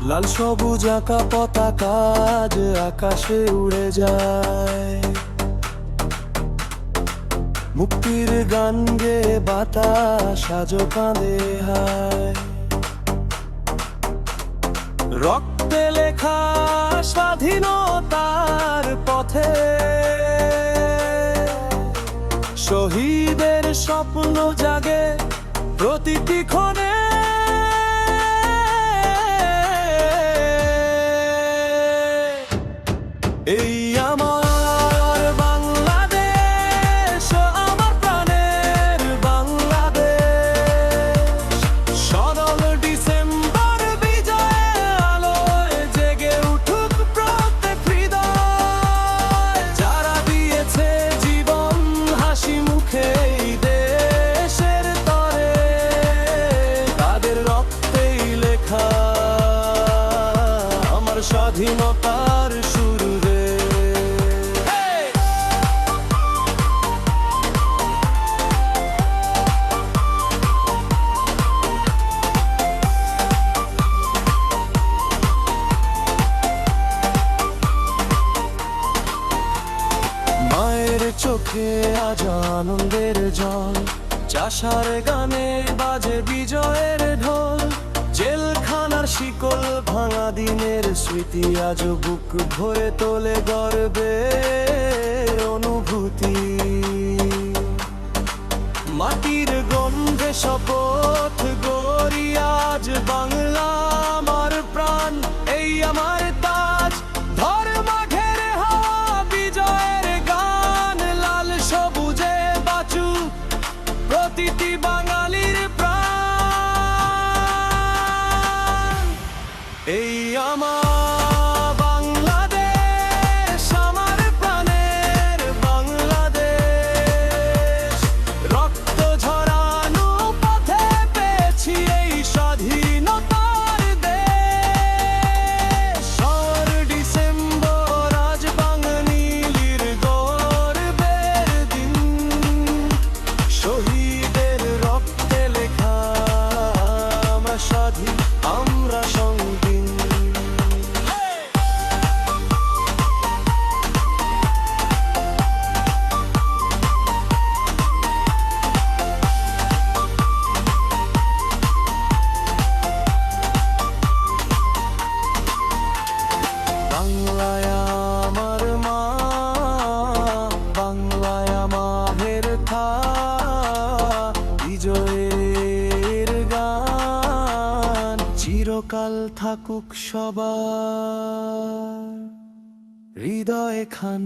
লাল সবুজ আঁকা পতাকা আজ আকাশে উড়ে যায়। মুক্তির গান গে বাতাস আজ কাঁদে হায়। রক্তে লেখা স্বাধীনতার পথে শহীদের স্বপ্ন জাগে প্রতিটি ক্ষণে। এই আমার বাংলাদেশ, আমার প্রাণের বাংলাদেশ। সরল ডিসেম্বর বিজয়ে আলোয় জেগে উঠুক প্রত্যেক হৃদয়। যারা দিয়েছে জীবন হাসি মুখে এই দেশের তরে, তাদের রক্তেই লেখা আমার স্বাধীনতার শুরু। মায়ের চোখে আজ আনন্দের জল, চাষার গানে বাজে বিজয়ের ঢোল। জেলখানার শিকল ভাঙা দিনের স্মৃতি আজ বুক ভরে তোলে গর্বের অনুভূতি। মাটির গন্ধে শপথ গড়ি আজ বাংলা আমার প্রাণ, এই আমার তাজ। ধর্ম ঘেরে হাওয়া বিজয়ের গান, লাল সবুজে বাঁচুক প্রতিটি বাঙালির প্রাণ। এই আমার বাংলাদেশ, আমার প্রাণের বাংলাদেশ। রক্ত ঝরানো পথে পেয়েছি এই স্বাধীনতার দেশ। শহর ডিসেম্বর আজ বাঙালির গর্বের দিন। শহীদের রক্তে লেখা আমরা স্বাধীন, আমরা সঙ্গীন। বাংলায় আমার মা, বাংলায় আমাদের থা। বিজয়ের গান চিরকাল থাকুক সবার হৃদয় খান।